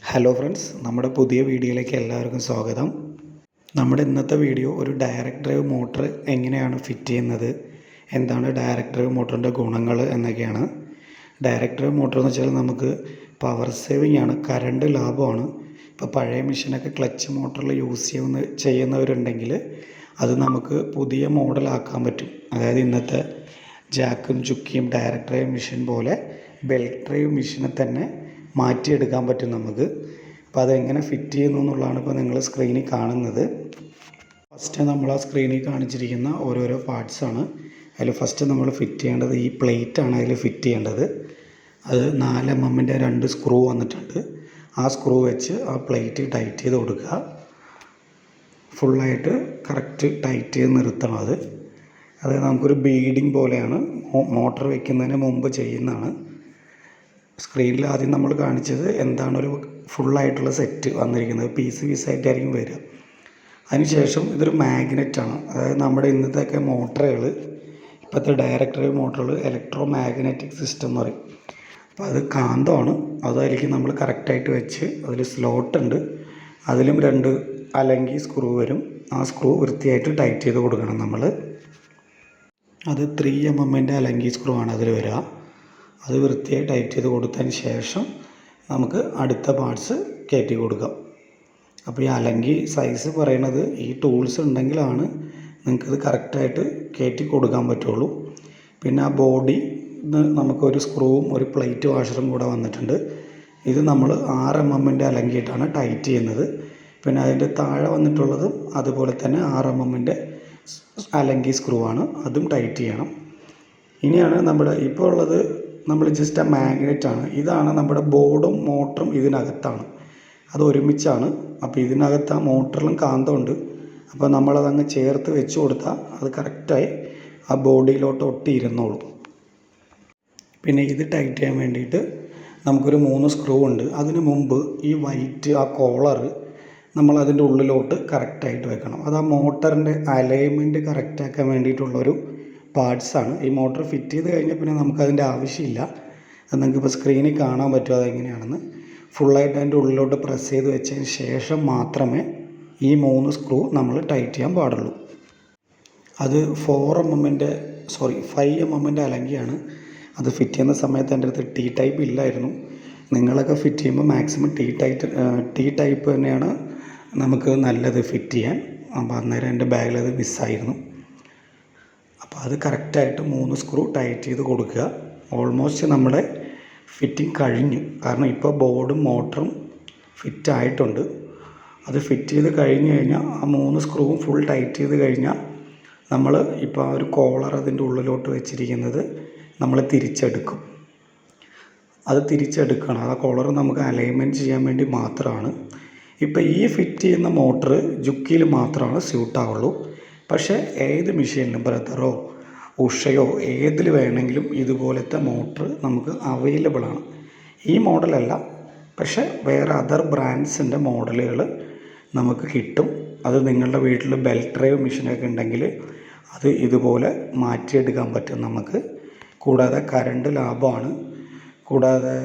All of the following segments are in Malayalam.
ഹലോ ഫ്രണ്ട്സ്, നമ്മുടെ പുതിയ വീഡിയോയിലേക്ക് എല്ലാവർക്കും സ്വാഗതം. നമ്മുടെ ഇന്നത്തെ വീഡിയോ ഒരു ഡയറക്റ്റ് ഡ്രൈവ് മോട്ടർ എങ്ങനെയാണ് ഫിറ്റ് ചെയ്യുന്നത്, എന്താണ് ഡയറക്റ്റ് ഡ്രൈവ് മോട്ടറിൻ്റെ ഗുണങ്ങൾ എന്നൊക്കെയാണ്. ഡയറക്റ്റ് ഡ്രൈവ് മോട്ടർ എന്ന് വെച്ചാൽ നമുക്ക് പവർ സേവിങ് ആണ്, കറണ്ട് ലാഭമാണ്. ഇപ്പോൾ പഴയ മെഷീനൊക്കെ ക്ലച്ച് മോട്ടറിൽ ചെയ്യുന്നവരുണ്ടെങ്കിൽ അത് നമുക്ക് പുതിയ മോഡലാക്കാൻ പറ്റും. അതായത് ഇന്നത്തെ ജാക്കും ചുക്കിയും ഡയറക്റ്റ് ഡ്രൈവ് മെഷീൻ പോലെ ബെൽറ്റ് ഡ്രൈവ് മെഷീനെ തന്നെ മാറ്റിയെടുക്കാൻ പറ്റും നമുക്ക്. അപ്പോൾ അതെങ്ങനെ ഫിറ്റ് ചെയ്യുന്നു എന്നുള്ളതാണ് ഇപ്പോൾ നിങ്ങൾ സ്ക്രീനിൽ കാണുന്നത്. ഫസ്റ്റ് നമ്മൾ ആ സ്ക്രീനിൽ കാണിച്ചിരിക്കുന്ന ഓരോരോ പാർട്സാണ്. അതിൽ ഫസ്റ്റ് നമ്മൾ ഫിറ്റ് ചെയ്യേണ്ടത് ഈ പ്ലേറ്റാണ്. അതിൽ ഫിറ്റ് ചെയ്യേണ്ടത് അത് 4 mm 2 സ്ക്രൂ വന്നിട്ടുണ്ട്. ആ സ്ക്രൂ വെച്ച് ആ പ്ലേറ്റ് ടൈറ്റ് ചെയ്ത് കൊടുക്കുക. ഫുള്ളായിട്ട് കറക്റ്റ് ടൈറ്റ് ചെയ്ത് നിർത്തണം. അത് നമുക്കൊരു ബീഡിങ് പോലെയാണ്, മോട്ടർ വയ്ക്കുന്നതിന് മുമ്പ് ചെയ്യുന്നതാണ്. സ്ക്രീനിൽ ആദ്യം നമ്മൾ കാണിച്ചത് എന്താണ് ഒരു ഫുള്ളായിട്ടുള്ള സെറ്റ് വന്നിരിക്കുന്നത്, പീസായിട്ടായിരിക്കും വരിക. അതിനുശേഷം ഇതൊരു മാഗ്നറ്റാണ്. അതായത് നമ്മുടെ ഇന്നത്തെയൊക്കെ മോട്ടറുകൾ, ഇപ്പോഴത്തെ ഡയറക്റ്റ് ഡ്രൈവ് മോട്ടറുകൾ ഇലക്ട്രോ മാഗ്നറ്റിക് സിസ്റ്റം എന്ന് പറയും. അപ്പോൾ അത് കാന്തമാണ്. അതായിരിക്കും നമ്മൾ കറക്റ്റായിട്ട് വെച്ച് അതിൽ സ്ലോട്ടുണ്ട്, അതിലും 2 അലങ്കി സ്ക്രൂ വരും. ആ സ്ക്രൂ വൃത്തിയായിട്ട് ടൈറ്റ് ചെയ്ത് കൊടുക്കണം നമ്മൾ. അത് 3 mm അലങ്കി സ്ക്രൂ ആണ് അതിൽ വരിക. അത് വൃത്തിയായി ടൈറ്റ് ചെയ്ത് കൊടുത്തതിന് ശേഷം നമുക്ക് അടുത്ത പാർട്സ് കയറ്റി കൊടുക്കാം. അപ്പോൾ ഈ അലങ്കി സൈസ് പറയണത് ഈ ടൂൾസ് ഉണ്ടെങ്കിലാണ് നിങ്ങൾക്കത് കറക്റ്റായിട്ട് കയറ്റി കൊടുക്കാൻ പറ്റുള്ളൂ. പിന്നെ ആ ബോഡി നമുക്കൊരു സ്ക്രൂവും ഒരു പ്ലേറ്റ് വാഷറും കൂടെ വന്നിട്ടുണ്ട്. ഇത് നമ്മൾ 6 mm അലങ്കിയിട്ടാണ് ടൈറ്റ് ചെയ്യുന്നത്. പിന്നെ അതിൻ്റെ താഴെ വന്നിട്ടുള്ളതും അതുപോലെ തന്നെ 6 mm അലങ്കി സ്ക്രൂ ആണ്, അതും ടൈറ്റ് ചെയ്യണം. ഇനിയാണ് നമ്മുടെ ഇപ്പോൾ ഉള്ളത്, നമ്മൾ ജസ്റ്റ് ആ മാഗ്നറ്റാണ്. ഇതാണ് നമ്മുടെ ബോർഡും മോട്ടറും ഇതിനകത്താണ്, അത് ഒരുമിച്ചാണ്. അപ്പോൾ ഇതിനകത്ത് ആ മോട്ടറിലും കാന്തമുണ്ട്. അപ്പോൾ നമ്മളതങ്ങ് ചേർത്ത് വെച്ച് കൊടുത്താൽ അത് കറക്റ്റായി ആ ബോഡിയിലോട്ട് ഒട്ടിയിരുന്നോളും. പിന്നെ ഇത് ടൈറ്റ് ചെയ്യാൻ വേണ്ടിയിട്ട് നമുക്കൊരു 3 സ്ക്രൂ ഉണ്ട്. അതിന് മുമ്പ് ഈ വൈറ്റ് ആ കോളർ നമ്മൾ അതിൻ്റെ ഉള്ളിലോട്ട് കറക്റ്റായിട്ട് വെക്കണം. അത് ആ മോട്ടറിൻ്റെ അലൈൻമെൻറ്റ് കറക്റ്റാക്കാൻ വേണ്ടിയിട്ടുള്ളൊരു പാർട്സാണ്. ഈ മോട്ടർ ഫിറ്റ് ചെയ്ത് കഴിഞ്ഞാൽ പിന്നെ നമുക്കതിൻ്റെ ആവശ്യമില്ല. അത് നിങ്ങൾക്കിപ്പോൾ സ്ക്രീനിൽ കാണാൻ പറ്റും അതെങ്ങനെയാണെന്ന്. ഫുള്ളായിട്ട് അതിൻ്റെ ഉള്ളിലോട്ട് പ്രസ് ചെയ്ത് വെച്ചതിന് ശേഷം മാത്രമേ ഈ 3 സ്ക്രൂ നമ്മൾ ടൈറ്റ് ചെയ്യാൻ പാടുള്ളൂ. അത് 5 mm അലങ്കിയാണ്. അത് ഫിറ്റ് ചെയ്യുന്ന സമയത്ത് എൻ്റെ അടുത്ത് T ടൈപ്പ് ഇല്ലായിരുന്നു. നിങ്ങളൊക്കെ ഫിറ്റ് ചെയ്യുമ്പോൾ മാക്സിമം T ടൈപ്പ് തന്നെയാണ് നമുക്ക് നല്ലത് ഫിറ്റ് ചെയ്യാൻ. അപ്പോൾ അന്നേരം എൻ്റെ ബാഗിൽ അത് മിസ്സായിരുന്നു. അപ്പോൾ അത് കറക്റ്റായിട്ട് 3 സ്ക്രൂ ടൈറ്റ് ചെയ്ത് കൊടുക്കുക. ഓൾമോസ്റ്റ് നമ്മുടെ ഫിറ്റിംഗ് കഴിഞ്ഞു. കാരണം ഇപ്പോൾ ബോർഡും മോട്ടറും ഫിറ്റ് ആയിട്ടുണ്ട്. അത് ഫിറ്റ് ചെയ്ത് കഴിഞ്ഞ് കഴിഞ്ഞാൽ ആ 3 സ്ക്രൂവും ഫുൾ ടൈറ്റ് ചെയ്ത് കഴിഞ്ഞാൽ നമ്മൾ ഇപ്പോൾ ആ ഒരു കോളർ അതിൻ്റെ ഉള്ളിലോട്ട് വെച്ചിരിക്കുന്നത് നമ്മൾ തിരിച്ചെടുക്കും. അത് തിരിച്ചെടുക്കണം. ആ കോളർ നമുക്ക് അലൈൻമെൻറ്റ് ചെയ്യാൻ വേണ്ടി മാത്രമാണ്. ഇപ്പോൾ ഈ ഫിറ്റ് ചെയ്യുന്ന മോട്ടർ ജുക്കിയിൽ മാത്രമാണ് സ്യൂട്ടാവുള്ളൂ. പക്ഷേ ഏത് മെഷീനിലും, ബ്രദറോ ഉഷയോ ഏതിൽ വേണമെങ്കിലും ഇതുപോലത്തെ മോട്ടർ നമുക്ക് അവൈലബിളാണ്. ഈ മോഡലല്ല, പക്ഷേ വേറെ അതർ ബ്രാൻഡ്സിൻ്റെ മോഡലുകൾ നമുക്ക് കിട്ടും. അത് നിങ്ങളുടെ വീട്ടിൽ ബെൽറ്റ് ഡ്രൈവ് മെഷീനൊക്കെ ഉണ്ടെങ്കിൽ അത് ഇതുപോലെ മാറ്റിയെടുക്കാൻ പറ്റും നമുക്ക്. കൂടാതെ കറണ്ട് ലാഭമാണ്. കൂടാതെ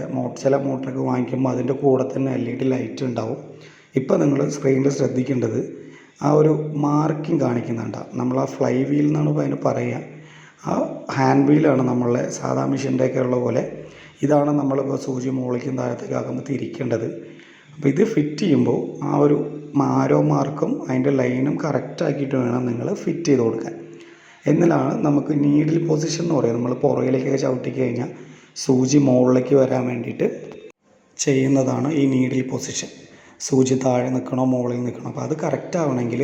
ചില മോട്ടറൊക്കെ വാങ്ങിക്കുമ്പോൾ അതിൻ്റെ കൂടെ തന്നെ LED ലൈറ്റ് ഉണ്ടാവും. ഇപ്പോൾ നിങ്ങൾ സ്ക്രീനിൽ ശ്രദ്ധിക്കേണ്ടത് ആ ഒരു മാർക്കിംഗ് കാണിക്കുന്നുണ്ട്. നമ്മൾ ആ ഫ്ലൈ വീൽ എന്നാണ് ഇപ്പോൾ അതിന് പറയുക. ആ ഹാൻഡ് വീലാണ് നമ്മളെ സാധാ മെഷീൻ്റെയൊക്കെ ഉള്ള പോലെ. ഇതാണ് നമ്മളിപ്പോൾ സൂചി മുകളിലേക്കും താഴത്തേക്ക് ആക്കുമ്പോൾ തിരിക്കേണ്ടത്. അപ്പോൾ ഇത് ഫിറ്റ് ചെയ്യുമ്പോൾ ആ ഒരു ആരോ മാർക്കും അതിൻ്റെ ലൈനും കറക്റ്റാക്കിയിട്ട് വേണം നിങ്ങൾ ഫിറ്റ് ചെയ്ത് കൊടുക്കാൻ. എന്നാലാണ് നമുക്ക് നീഡിൽ പൊസിഷൻ എന്ന് പറയും. നമ്മൾ പുറകിലേക്കൊക്കെ ചവിട്ടി കഴിഞ്ഞാൽ സൂചി മുകളിലേക്ക് വരാൻ വേണ്ടിയിട്ട് ചെയ്യുന്നതാണ് ഈ നീഡിൽ പൊസിഷൻ. സൂചി താഴെ നിൽക്കണോ മുകളിൽ നിൽക്കണോ, അപ്പോൾ അത് കറക്റ്റ് ആവണമെങ്കിൽ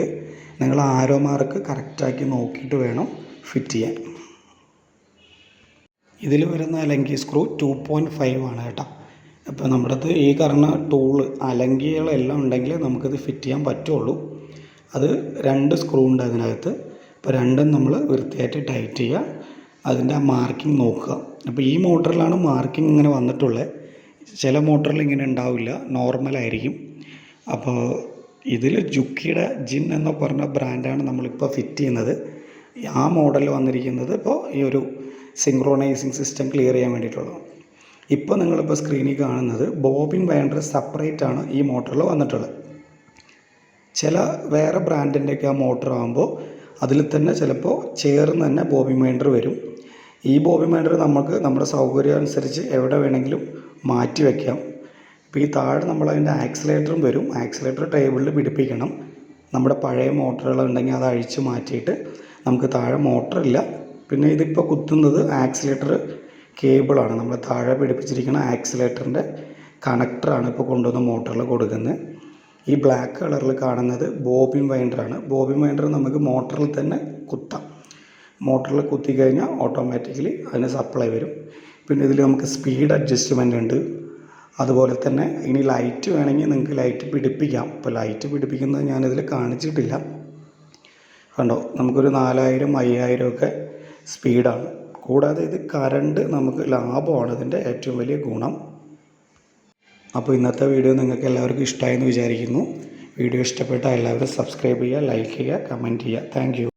നിങ്ങൾ ആരോ മാർക്ക് കറക്റ്റാക്കി നോക്കിയിട്ട് വേണം ഫിറ്റ് ചെയ്യാൻ. ഇതിൽ വരുന്ന അലങ്കി സ്ക്രൂ 2.5 ആണ് കേട്ടോ. അപ്പോൾ നമ്മുടെ അടുത്ത് ഈ പറഞ്ഞ ടൂള് അലങ്കികളെല്ലാം ഉണ്ടെങ്കിൽ നമുക്കിത് ഫിറ്റ് ചെയ്യാൻ പറ്റുള്ളൂ. അത് 2 സ്ക്രൂ ഉണ്ട് അതിനകത്ത്. അപ്പോൾ രണ്ടും നമ്മൾ വൃത്തിയായിട്ട് ടൈറ്റ് ചെയ്യുക. അതിൻ്റെ ആ മാർക്കിംഗ് നോക്കുക. അപ്പോൾ ഈ മോട്ടറിലാണ് മാർക്കിംഗ് ഇങ്ങനെ വന്നിട്ടുള്ളത്. ചില മോട്ടറിൽ ഇങ്ങനെ ഉണ്ടാവില്ല, നോർമലായിരിക്കും. അപ്പോൾ ഇതിൽ ജുക്കിയുടെ ജിൻ എന്ന് പറഞ്ഞ ബ്രാൻഡാണ് നമ്മളിപ്പോൾ ഫിറ്റ് ചെയ്യുന്നത്. ആ മോഡൽ വന്നിരിക്കുന്നത് ഇപ്പോൾ ഈ ഒരു സിങ്ക്രോണൈസിങ് സിസ്റ്റം ക്ലിയർ ചെയ്യാൻ വേണ്ടിയിട്ടുള്ളതാണ്. ഇപ്പോൾ നിങ്ങളിപ്പോൾ സ്ക്രീനിൽ കാണുന്നത് ബോബിൻ വൈൻഡർ സെപ്പറേറ്റ് ആണ് ഈ മോട്ടറിൽ വന്നിട്ടുള്ളത്. ചില വേറെ ബ്രാൻഡിൻ്റെയൊക്കെ ആ മോട്ടർ ആകുമ്പോൾ അതിൽ തന്നെ ചിലപ്പോൾ ചേർന്ന് തന്നെ ബോബിൻ വൈൻഡർ വരും. ഈ ബോബിൻ വൈൻഡർ നമുക്ക് നമ്മുടെ സൗകര്യം അനുസരിച്ച് എവിടെ വേണമെങ്കിലും മാറ്റി വയ്ക്കാം. ഇപ്പോൾ ഈ താഴെ നമ്മളതിൻ്റെ ആക്സിലേറ്ററും വരും. ആക്സിലേറ്റർ ടേബിളിൽ പിടിപ്പിക്കണം. നമ്മുടെ പഴയ മോട്ടറുകളുണ്ടെങ്കിൽ അത് അഴിച്ച് മാറ്റിയിട്ട് നമുക്ക് താഴെ മോട്ടറില്ല. പിന്നെ ഇതിപ്പോൾ കുത്തുന്നത് ആക്സിലേറ്റർ കേബിളാണ്. നമ്മൾ താഴെ പിടിപ്പിച്ചിരിക്കുന്ന ആക്സിലേറ്ററിൻ്റെ കണക്ടറാണ് ഇപ്പോൾ കൊണ്ടുവന്ന് മോട്ടറിൽ കൊടുക്കുന്നത്. ഈ ബ്ലാക്ക് കളറിൽ കാണുന്നത് ബോബിൻ വൈൻഡറാണ്. ബോബിൻ വൈൻഡർ നമുക്ക് മോട്ടറിൽ തന്നെ കുത്താം. മോട്ടറിൽ കുത്തി കഴിഞ്ഞാൽ ഓട്ടോമാറ്റിക്കലി അതിന് സപ്ലൈ വരും. പിന്നെ ഇതിൽ നമുക്ക് സ്പീഡ് അഡ്ജസ്റ്റ്മെൻ്റ് ഉണ്ട്. അതുപോലെ തന്നെ ഇനി ലൈറ്റ് വേണമെങ്കിൽ നിങ്ങൾക്ക് ലൈറ്റ് പിടിപ്പിക്കാം. ഇപ്പോൾ ലൈറ്റ് പിടിപ്പിക്കുന്നത് ഞാനിതിൽ കാണിച്ചിട്ടില്ല. കണ്ടോ, നമുക്കൊരു 4000 5000 ഒക്കെ സ്പീഡാണ്. കൂടാതെ ഇത് കറണ്ട് നമുക്ക് ലാഭമാണ് ഇതിൻ്റെ ഏറ്റവും വലിയ ഗുണം. അപ്പോൾ ഇന്നത്തെ വീഡിയോ നിങ്ങൾക്ക് എല്ലാവർക്കും ഇഷ്ടമായെന്ന് വിചാരിക്കുന്നു. വീഡിയോ ഇഷ്ടപ്പെട്ടാൽ എല്ലാവരും സബ്സ്ക്രൈബ് ചെയ്യുക, ലൈക്ക് ചെയ്യുക, കമൻറ്റ് ചെയ്യുക. Thank you.